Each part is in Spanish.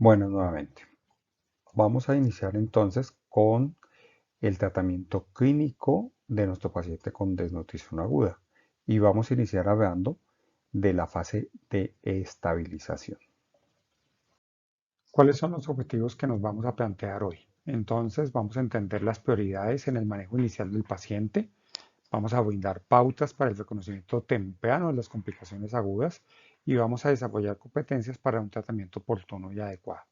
Bueno, nuevamente, vamos a iniciar entonces con el tratamiento clínico de nuestro paciente con desnutrición aguda y vamos a iniciar hablando de la fase de estabilización. ¿Cuáles son los objetivos que nos vamos a plantear hoy? Entonces, vamos a entender las prioridades en el manejo inicial del paciente, vamos a brindar pautas para el reconocimiento temprano de las complicaciones agudas y vamos a desarrollar competencias para un tratamiento oportuno y adecuado.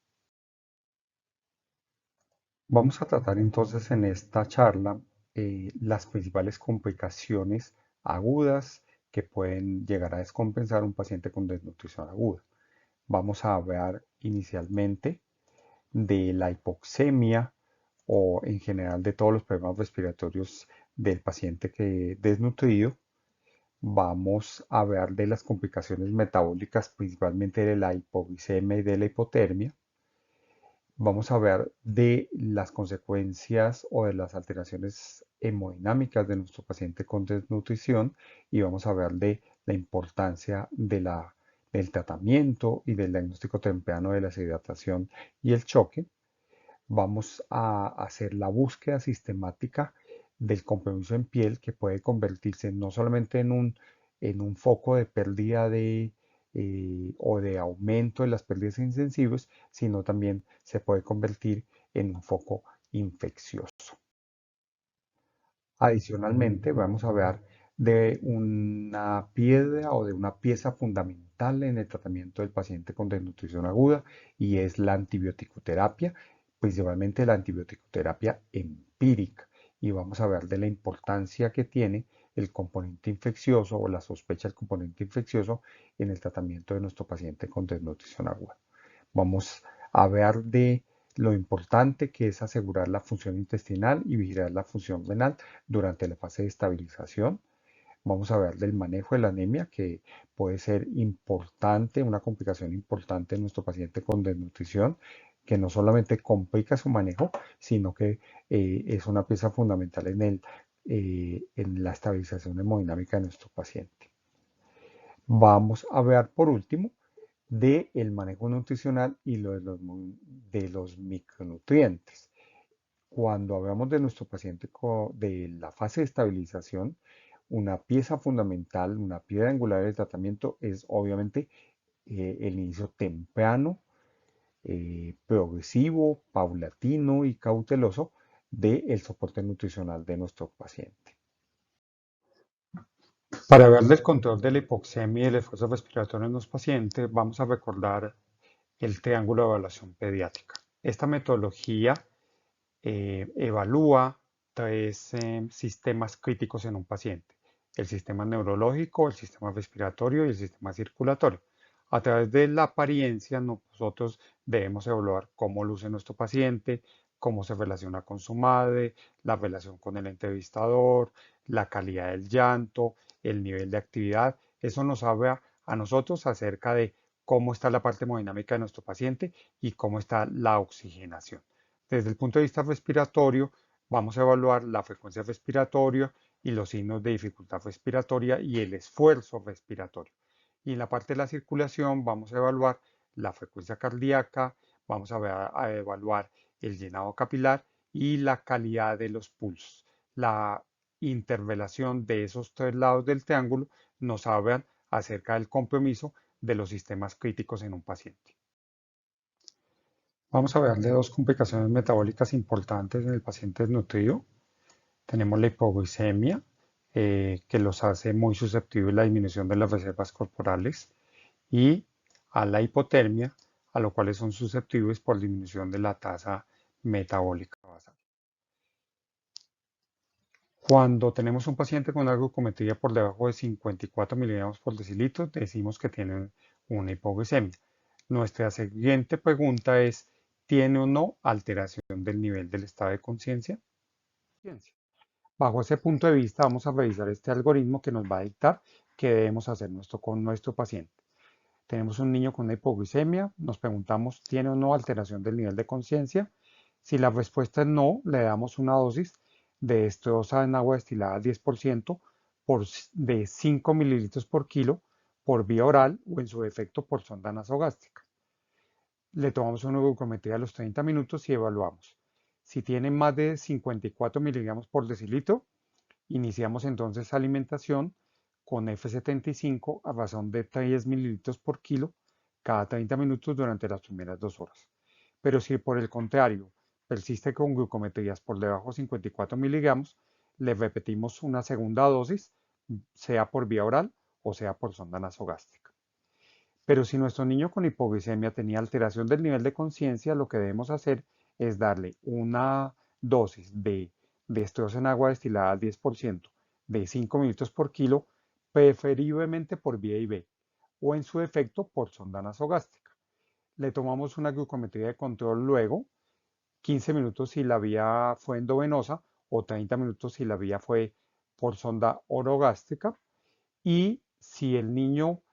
Vamos a tratar entonces en esta charla las principales complicaciones agudas que pueden llegar a descompensar un paciente con desnutrición aguda. Vamos a hablar inicialmente de la hipoxemia o en general de todos los problemas respiratorios del paciente que desnutrido. Vamos a hablar de las complicaciones metabólicas, principalmente de la hipoglicemia y de la hipotermia. Vamos a ver de las consecuencias o de las alteraciones hemodinámicas de nuestro paciente con desnutrición y vamos a ver de la importancia del tratamiento y del diagnóstico temprano de la deshidratación y el choque. Vamos a hacer la búsqueda sistemática del compromiso en piel que puede convertirse no solamente en un foco de pérdida o de aumento de las pérdidas insensibles, sino también se puede convertir en un foco infeccioso. Adicionalmente, vamos a hablar de una piedra o de una pieza fundamental en el tratamiento del paciente con desnutrición aguda y es la antibioticoterapia, principalmente la antibioticoterapia empírica. Y vamos a ver de la importancia que tiene el componente infeccioso o la sospecha del componente infeccioso en el tratamiento de nuestro paciente con desnutrición aguda. Vamos a ver de lo importante que es asegurar la función intestinal y vigilar la función renal durante la fase de estabilización. Vamos a ver del manejo de la anemia, que puede ser importante, una complicación importante en nuestro paciente con desnutrición, que no solamente complica su manejo, sino que es una pieza fundamental en la estabilización hemodinámica de nuestro paciente. Vamos a ver por último del manejo nutricional y de los micronutrientes. Cuando hablamos de nuestro paciente de la fase de estabilización, una pieza fundamental, una piedra angular del tratamiento es obviamente el inicio temprano, progresivo, paulatino y cauteloso del soporte nutricional de nuestro paciente. Para hablar del control de la hipoxemia y el esfuerzo respiratorio en los pacientes, vamos a recordar el triángulo de evaluación pediátrica. Esta metodología evalúa tres sistemas críticos en un paciente: el sistema neurológico, el sistema respiratorio y el sistema circulatorio. A través de la apariencia, nosotros debemos evaluar cómo luce nuestro paciente, cómo se relaciona con su madre, la relación con el entrevistador, la calidad del llanto, el nivel de actividad. Eso nos habla a nosotros acerca de cómo está la parte hemodinámica de nuestro paciente y cómo está la oxigenación. Desde el punto de vista respiratorio, vamos a evaluar la frecuencia respiratoria y los signos de dificultad respiratoria y el esfuerzo respiratorio. Y en la parte de la circulación vamos a evaluar la frecuencia cardíaca, vamos a evaluar el llenado capilar y la calidad de los pulsos. La interrelación de esos tres lados del triángulo nos hablan acerca del compromiso de los sistemas críticos en un paciente. Vamos a hablar de dos complicaciones metabólicas importantes en el paciente desnutrido. Tenemos la hipoglicemia, que los hace muy susceptibles a la disminución de las reservas corporales, y a la hipotermia, a lo cual son susceptibles por disminución de la tasa metabólica basal. Cuando tenemos un paciente con una glucometría por debajo de 54 miligramos por decilitro, decimos que tiene una hipoglicemia. Nuestra siguiente pregunta es: ¿tiene o no alteración del nivel del estado de conciencia? Bajo ese punto de vista, vamos a revisar este algoritmo que nos va a dictar qué debemos hacer con nuestro paciente. Tenemos un niño con una hipoglicemia, nos preguntamos: ¿tiene o no alteración del nivel de conciencia? Si la respuesta es no, le damos una dosis de dextrosa en agua destilada al 10% de 5 mililitros por kilo por vía oral o en su defecto por sonda nasogástrica. Le tomamos una glucometría a los 30 minutos y evaluamos. Si tiene más de 54 miligramos por decilitro, iniciamos entonces alimentación con F75 a razón de 10 mililitros por kilo cada 30 minutos durante las primeras 2 horas. Pero si por el contrario persiste con glucometrías por debajo de 54 miligramos, le repetimos una segunda dosis, sea por vía oral o sea por sonda nasogástrica. Pero si nuestro niño con hipoglicemia tenía alteración del nivel de conciencia, lo que debemos hacer es darle una dosis de dextrosa en agua destilada al 10% de 5 mililitros por kilo, preferiblemente por vía IV o en su defecto por sonda nasogástrica. Le tomamos una glucometría de control luego, 15 minutos si la vía fue endovenosa o 30 minutos si la vía fue por sonda orogástrica. Y si el niño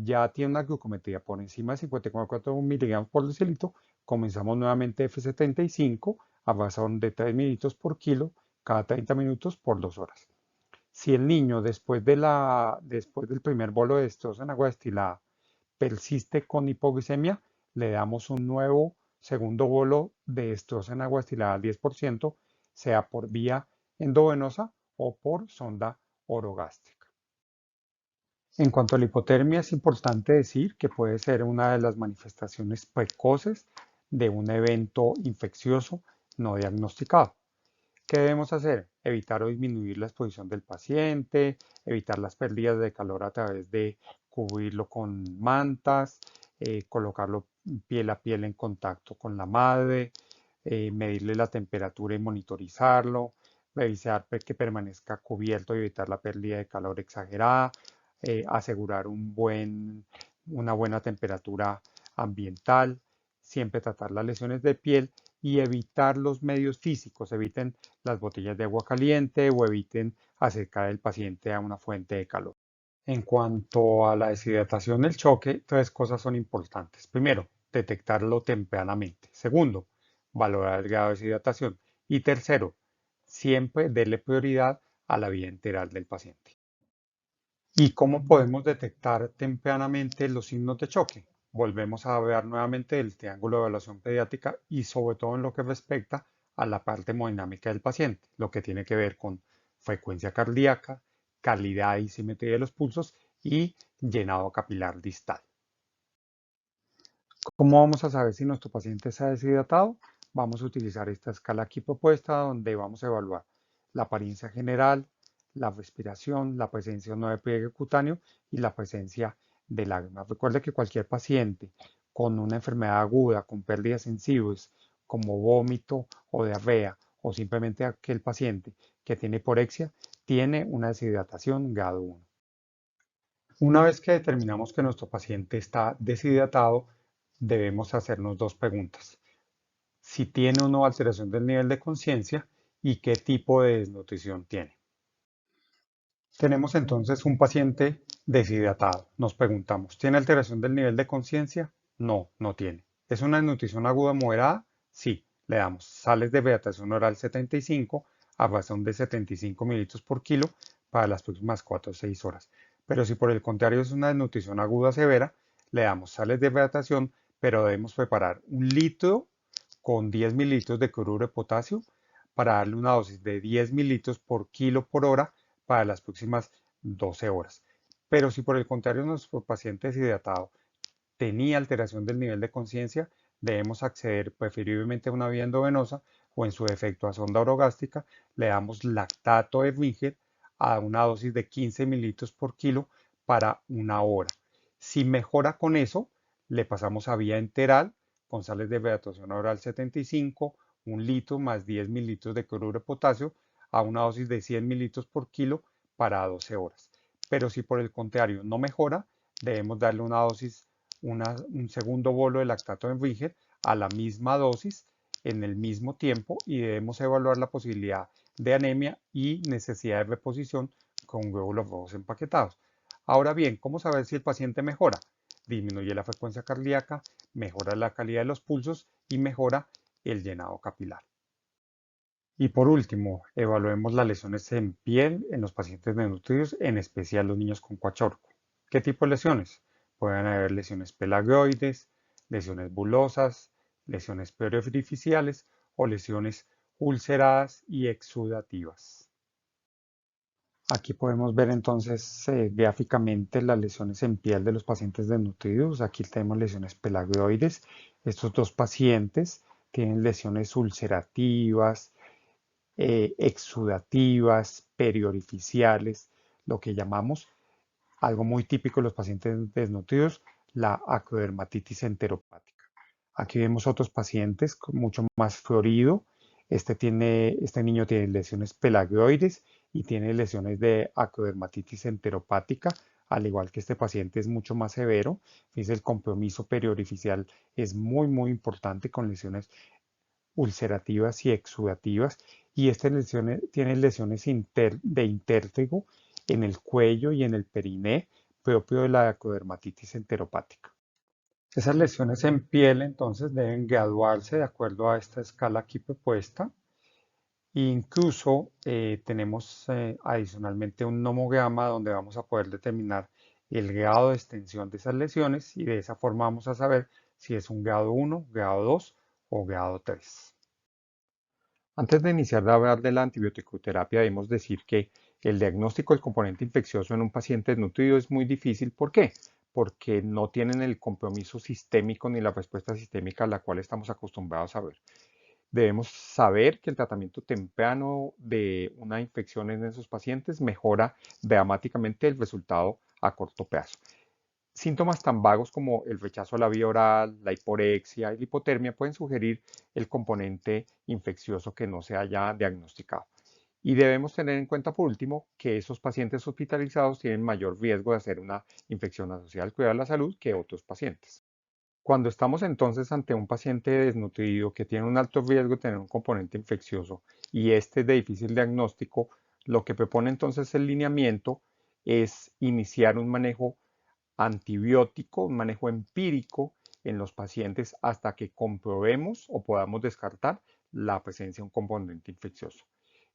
ya tiene una glucometría por encima de 54 miligramos por decilitro, comenzamos nuevamente F75 a razón de 3 mililitros por kilo cada 30 minutos por 2 horas. Si el niño después del primer bolo de dextrosa en agua destilada persiste con hipoglicemia, le damos un nuevo segundo bolo de dextrosa en agua destilada al 10%, sea por vía endovenosa o por sonda orogástrica. En cuanto a la hipotermia, es importante decir que puede ser una de las manifestaciones precoces de un evento infeccioso no diagnosticado. ¿Qué debemos hacer? Evitar o disminuir la exposición del paciente, evitar las pérdidas de calor a través de cubrirlo con mantas, colocarlo piel a piel en contacto con la madre, medirle la temperatura y monitorizarlo, revisar que permanezca cubierto y evitar la pérdida de calor exagerada, asegurar una buena temperatura ambiental, siempre tratar las lesiones de piel y evitar los medios físicos, eviten las botellas de agua caliente o eviten acercar al paciente a una fuente de calor. En cuanto a la deshidratación del choque, tres cosas son importantes. Primero, detectarlo tempranamente. Segundo, valorar el grado de deshidratación. Y tercero, siempre darle prioridad a la vida integral del paciente. ¿Y cómo podemos detectar tempranamente los signos de choque? Volvemos a hablar nuevamente del triángulo de evaluación pediátrica y sobre todo en lo que respecta a la parte hemodinámica del paciente, lo que tiene que ver con frecuencia cardíaca, calidad y simetría de los pulsos y llenado capilar distal. ¿Cómo vamos a saber si nuestro paciente está deshidratado? Vamos a utilizar esta escala aquí propuesta donde vamos a evaluar la apariencia general, la respiración, la presencia o no de pliegue cutáneo y la presencia de lágrimas. Recuerde que cualquier paciente con una enfermedad aguda, con pérdidas sensibles como vómito o diarrea o simplemente aquel paciente que tiene hiporexia, tiene una deshidratación grado 1. Una vez que determinamos que nuestro paciente está deshidratado, debemos hacernos dos preguntas. Si tiene o no alteración del nivel de conciencia y qué tipo de desnutrición tiene. Tenemos entonces un paciente deshidratado. Nos preguntamos, ¿tiene alteración del nivel de conciencia? No, no tiene. ¿Es una desnutrición aguda moderada? Sí, le damos sales de hidratación oral 75 a razón de 75 mililitros por kilo para las próximas 4 o 6 horas. Pero si por el contrario es una desnutrición aguda severa, le damos sales de hidratación, pero debemos preparar 1 litro con 10 mililitros de cloruro de potasio para darle una dosis de 10 mililitros por kilo por hora para las próximas 12 horas. Pero si por el contrario nuestro paciente deshidratado tenía alteración del nivel de conciencia, debemos acceder preferiblemente a una vía endovenosa o en su defecto a sonda orogástrica, le damos lactato de Ringer a una dosis de 15 mililitros por kilo para 1 hora. Si mejora con eso, le pasamos a vía enteral con sales de hidratación oral 75, 1 litro más 10 mililitros de cloruro de potasio a una dosis de 100 mililitros por kilo para 12 horas. Pero si por el contrario no mejora, debemos darle una dosis, un segundo bolo de lactato de Ringer a la misma dosis en el mismo tiempo y debemos evaluar la posibilidad de anemia y necesidad de reposición con glóbulos rojos empaquetados. Ahora bien, ¿cómo saber si el paciente mejora? Disminuye la frecuencia cardíaca, mejora la calidad de los pulsos y mejora el llenado capilar. Y por último, evaluemos las lesiones en piel en los pacientes desnutridos, en especial los niños con cuachorco. ¿Qué tipo de lesiones? Pueden haber lesiones pelagoides, lesiones bulosas, lesiones periorificiales o lesiones ulceradas y exudativas. Aquí podemos ver entonces gráficamente las lesiones en piel de los pacientes desnutridos. Aquí tenemos lesiones pelagoides. Estos dos pacientes tienen lesiones ulcerativas, exudativas, periorificiales, lo que llamamos algo muy típico de los pacientes desnutridos, la acrodermatitis enteropática. Aquí vemos otros pacientes con mucho más florido. Este niño tiene lesiones pelagoides y tiene lesiones de acrodermatitis enteropática, al igual que este paciente es mucho más severo. Fíjense, el compromiso periorificial es muy importante con lesiones ulcerativas y exudativas, y tiene lesiones de intértrigo en el cuello y en el periné, propio de la acrodermatitis enteropática. Esas lesiones en piel entonces deben graduarse de acuerdo a esta escala aquí propuesta. Incluso tenemos adicionalmente un nomograma donde vamos a poder determinar el grado de extensión de esas lesiones, y de esa forma vamos a saber si es un grado 1, grado 2 o grado 3. Antes de iniciar a hablar de la antibiótico-terapia, debemos decir que el diagnóstico del componente infeccioso en un paciente desnutrido es muy difícil. ¿Por qué? Porque no tienen el compromiso sistémico ni la respuesta sistémica a la cual estamos acostumbrados a ver. Debemos saber que el tratamiento temprano de una infección en esos pacientes mejora dramáticamente el resultado a corto plazo. Síntomas tan vagos como el rechazo a la vía oral, la hiporexia y la hipotermia pueden sugerir el componente infeccioso que no se haya diagnosticado. Y debemos tener en cuenta, por último, que esos pacientes hospitalizados tienen mayor riesgo de hacer una infección asociada al cuidado de la salud que otros pacientes. Cuando estamos entonces ante un paciente desnutrido que tiene un alto riesgo de tener un componente infeccioso y este es de difícil diagnóstico, lo que propone entonces el lineamiento es iniciar un manejo antibiótico, un manejo empírico en los pacientes hasta que comprobemos o podamos descartar la presencia de un componente infeccioso.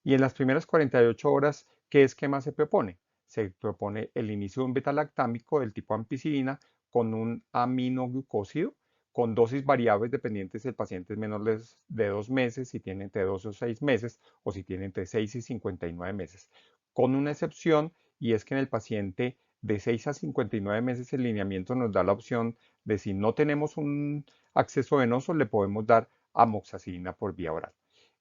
Y en las primeras 48 horas, ¿qué esquema se propone? Se propone el inicio de un betalactámico del tipo ampicilina con un aminoglucósido con dosis variables dependientes si el paciente es menor de 2 meses, si tiene entre 12 o 6 meses o si tiene entre 6 y 59 meses. Con una excepción, y es que en el paciente de 6 a 59 meses el lineamiento nos da la opción de, si no tenemos un acceso venoso, le podemos dar amoxicilina por vía oral.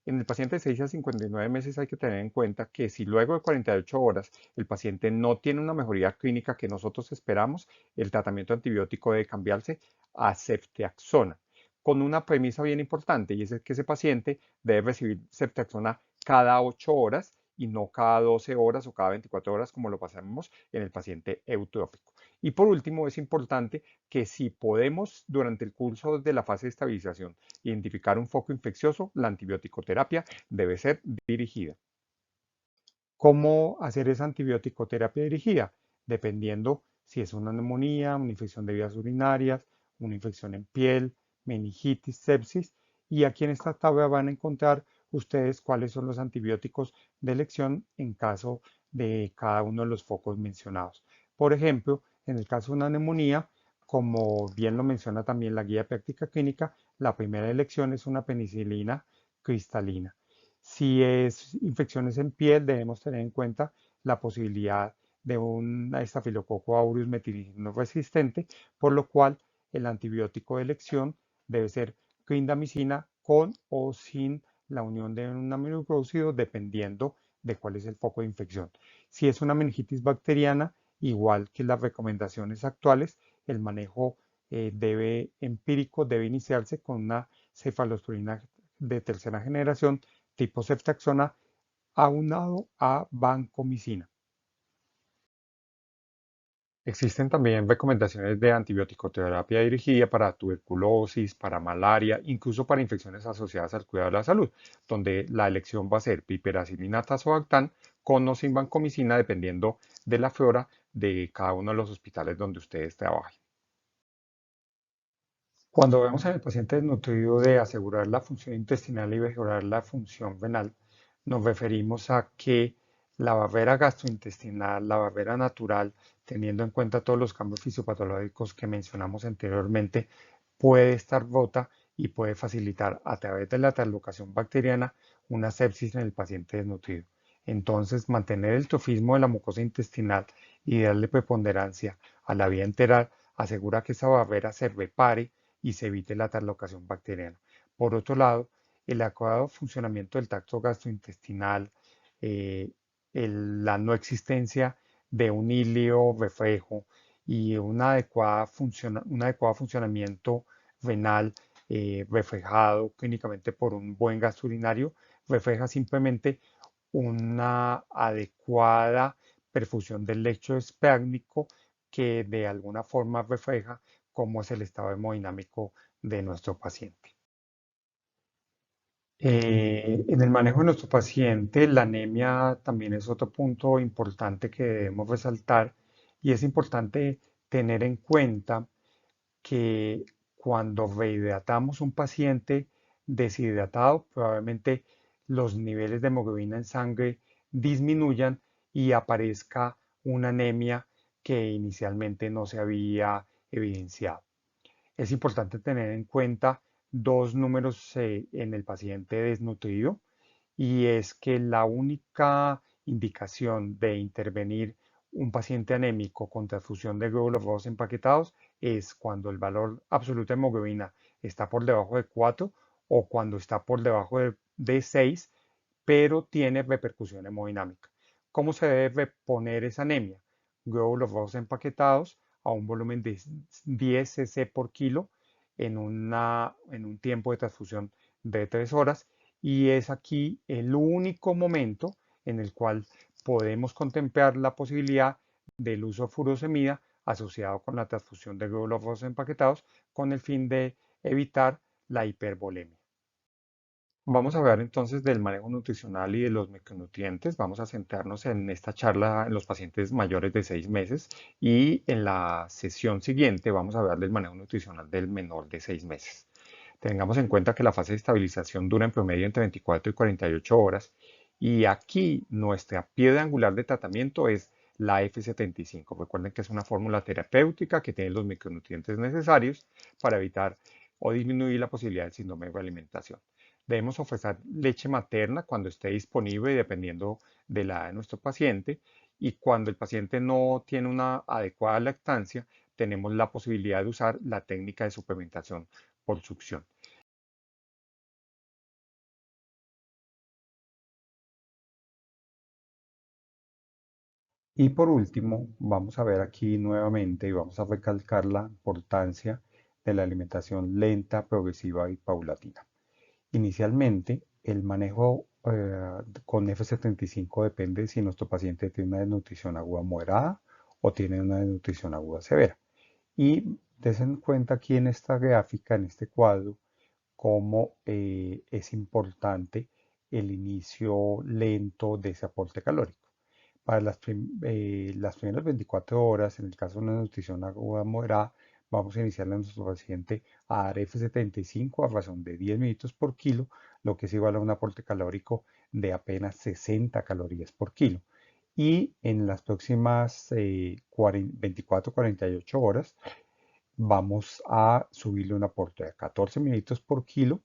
En el paciente de 6 a 59 meses hay que tener en cuenta que si luego de 48 horas el paciente no tiene una mejoría clínica que nosotros esperamos, el tratamiento antibiótico debe cambiarse a ceftriaxona, con una premisa bien importante, y es que ese paciente debe recibir ceftriaxona cada 8 horas y no cada 12 horas o cada 24 horas como lo pasamos en el paciente eutrófico. Y por último, es importante que si podemos durante el curso de la fase de estabilización identificar un foco infeccioso, la antibiótico-terapia debe ser dirigida. ¿Cómo hacer esa antibiótico-terapia dirigida? Dependiendo si es una neumonía, una infección de vías urinarias, una infección en piel, meningitis, sepsis. Y aquí en esta tabla van a encontrar ustedes cuáles son los antibióticos de elección en caso de cada uno de los focos mencionados. Por ejemplo, en el caso de una neumonía, como bien lo menciona también la guía práctica clínica, la primera elección es una penicilina cristalina. Si es infecciones en piel, debemos tener en cuenta la posibilidad de un estafilococo aureus meticilino resistente, por lo cual el antibiótico de elección debe ser clindamicina con o sin la unión de un aminoglucósido, dependiendo de cuál es el foco de infección. Si es una meningitis bacteriana, igual que las recomendaciones actuales, el manejo empírico debe iniciarse con una cefalosporina de tercera generación tipo ceftriaxona aunado a vancomicina. Existen también recomendaciones de antibiótico-terapia dirigida para tuberculosis, para malaria, incluso para infecciones asociadas al cuidado de la salud, donde la elección va a ser piperacilina tazobactam con o sin vancomicina, dependiendo de la flora de cada uno de los hospitales donde ustedes trabajen. Cuando vemos en el paciente desnutrido de asegurar la función intestinal y mejorar la función renal, nos referimos a que la barrera gastrointestinal, la barrera natural, teniendo en cuenta todos los cambios fisiopatológicos que mencionamos anteriormente, puede estar rota y puede facilitar a través de la translocación bacteriana una sepsis en el paciente desnutrido. Entonces, mantener el trofismo de la mucosa intestinal y darle preponderancia a la vía enteral asegura que esa barrera se repare y se evite la translocación bacteriana. Por otro lado, el adecuado funcionamiento del tracto gastrointestinal, eh, la no existencia de un hilo reflejo y un adecuado funcionamiento renal reflejado clínicamente por un buen gasto urinario, refleja simplemente una adecuada perfusión del lecho esplácnico que de alguna forma refleja cómo es el estado hemodinámico de nuestro paciente. En el manejo de nuestro paciente, la anemia también es otro punto importante que debemos resaltar y es importante tener en cuenta que cuando rehidratamos un paciente deshidratado, probablemente los niveles de hemoglobina en sangre disminuyan y aparezca una anemia que inicialmente no se había evidenciado. Es importante tener en cuenta dos números en el paciente desnutrido y es que la única indicación de intervenir un paciente anémico con transfusión de glóbulos rojos empaquetados es cuando el valor absoluto de hemoglobina está por debajo de 4 o cuando está por debajo de 6, pero tiene repercusión hemodinámica. ¿Cómo se debe reponer esa anemia? Glóbulos rojos empaquetados a un volumen de 10 cc por kilo en un tiempo de transfusión de 3 horas y es aquí el único momento en el cual podemos contemplar la posibilidad del uso de furosemida asociado con la transfusión de glóbulos rojos empaquetados con el fin de evitar la hipervolemia. Vamos a hablar entonces del manejo nutricional y de los micronutrientes. Vamos a centrarnos en esta charla en los pacientes mayores de 6 meses y en la sesión siguiente vamos a hablar del manejo nutricional del menor de 6 meses. Tengamos en cuenta que la fase de estabilización dura en promedio entre 24 y 48 horas y aquí nuestra piedra angular de tratamiento es la F75. Recuerden que es una fórmula terapéutica que tiene los micronutrientes necesarios para evitar o disminuir la posibilidad del síndrome de alimentación. Debemos ofrecer leche materna cuando esté disponible, dependiendo de la edad de nuestro paciente. Y cuando el paciente no tiene una adecuada lactancia, tenemos la posibilidad de usar la técnica de suplementación por succión. Y por último, vamos a ver aquí nuevamente y vamos a recalcar la importancia de la alimentación lenta, progresiva y paulatina. Inicialmente, el manejo con F75 depende si nuestro paciente tiene una desnutrición aguda moderada o tiene una desnutrición aguda severa. Y des en cuenta aquí en esta gráfica, en este cuadro, cómo es importante el inicio lento de ese aporte calórico. Para las primeras 24 horas, en el caso de una nutrición aguda moderada, vamos a iniciarle a nuestro paciente a dar F75 a razón de 10 minutos por kilo, lo que es igual a un aporte calórico de apenas 60 calorías por kilo. Y en las próximas 24-48 horas, vamos a subirle un aporte de 14 mililitros por kilo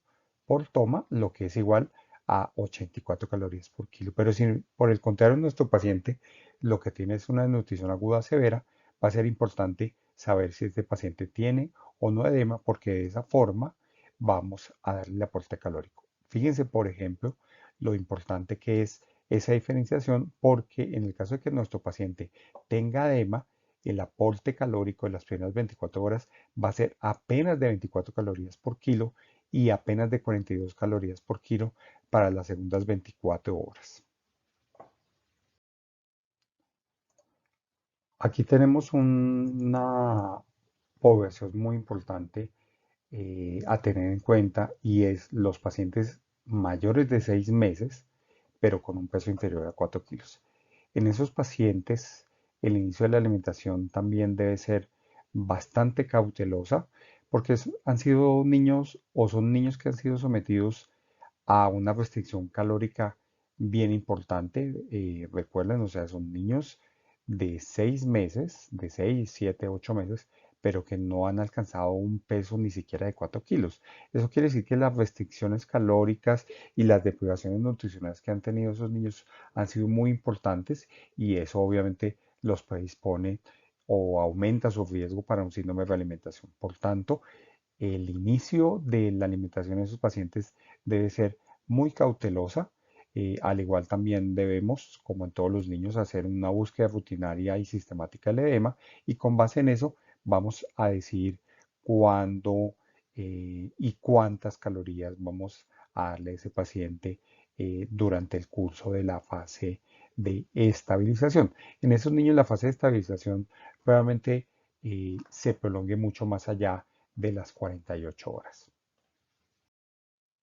por toma, lo que es igual a 84 calorías por kilo. Pero si por el contrario nuestro paciente lo que tiene es una desnutrición aguda severa, va a ser importante saber si este paciente tiene o no edema, porque de esa forma vamos a darle el aporte calórico. Fíjense, por ejemplo, lo importante que es esa diferenciación, porque en el caso de que nuestro paciente tenga edema, el aporte calórico de las primeras 24 horas va a ser apenas de 24 calorías por kilo y apenas de 42 calorías por kilo para las segundas 24 horas. Aquí tenemos una población muy importante a tener en cuenta y es los pacientes mayores de 6 meses, pero con un peso inferior a 4 kilos. En esos pacientes, el inicio de la alimentación también debe ser bastante cautelosa porque han sido niños o son niños que han sido sometidos a una restricción calórica bien importante. Recuerden, o sea, son niños de 6 meses, de 6, 7, 8 meses, pero que no han alcanzado un peso ni siquiera de 4 kilos. Eso quiere decir que las restricciones calóricas y las deprivaciones nutricionales que han tenido esos niños han sido muy importantes y eso obviamente los predispone o aumenta su riesgo para un síndrome de realimentación. Por tanto, el inicio de la alimentación en esos pacientes debe ser muy cautelosa. Al igual también debemos, como en todos los niños, hacer una búsqueda rutinaria y sistemática del edema y con base en eso vamos a decidir cuándo y cuántas calorías vamos a darle a ese paciente durante el curso de la fase de estabilización. En esos niños la fase de estabilización realmente se prolongue mucho más allá de las 48 horas.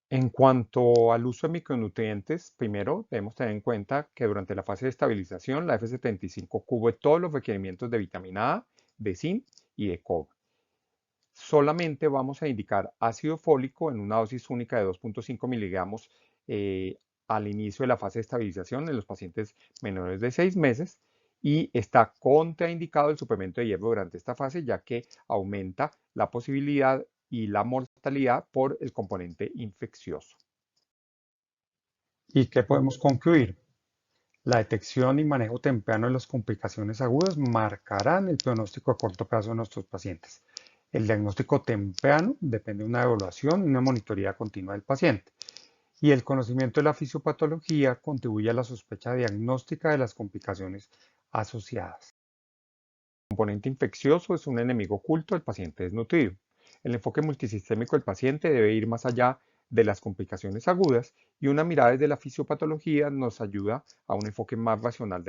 En cuanto al uso de micronutrientes, primero debemos tener en cuenta que durante la fase de estabilización la F75 cubre todos los requerimientos de vitamina A, de zinc y de cobre. Solamente vamos a indicar ácido fólico en una dosis única de 2.5 miligramos al inicio de la fase de estabilización en los pacientes menores de 6 meses y está contraindicado el suplemento de hierro durante esta fase ya que aumenta la posibilidad y la mortalidad por el componente infeccioso. ¿Y qué podemos concluir? La detección y manejo temprano de las complicaciones agudas marcarán el pronóstico a corto plazo de nuestros pacientes. El diagnóstico temprano depende de una evaluación y una monitoría continua del paciente. Y el conocimiento de la fisiopatología contribuye a la sospecha diagnóstica de las complicaciones asociadas. El componente infeccioso es un enemigo oculto del paciente desnutrido. El enfoque multisistémico del paciente debe ir más allá de las complicaciones agudas y una mirada desde la fisiopatología nos ayuda a un enfoque más racional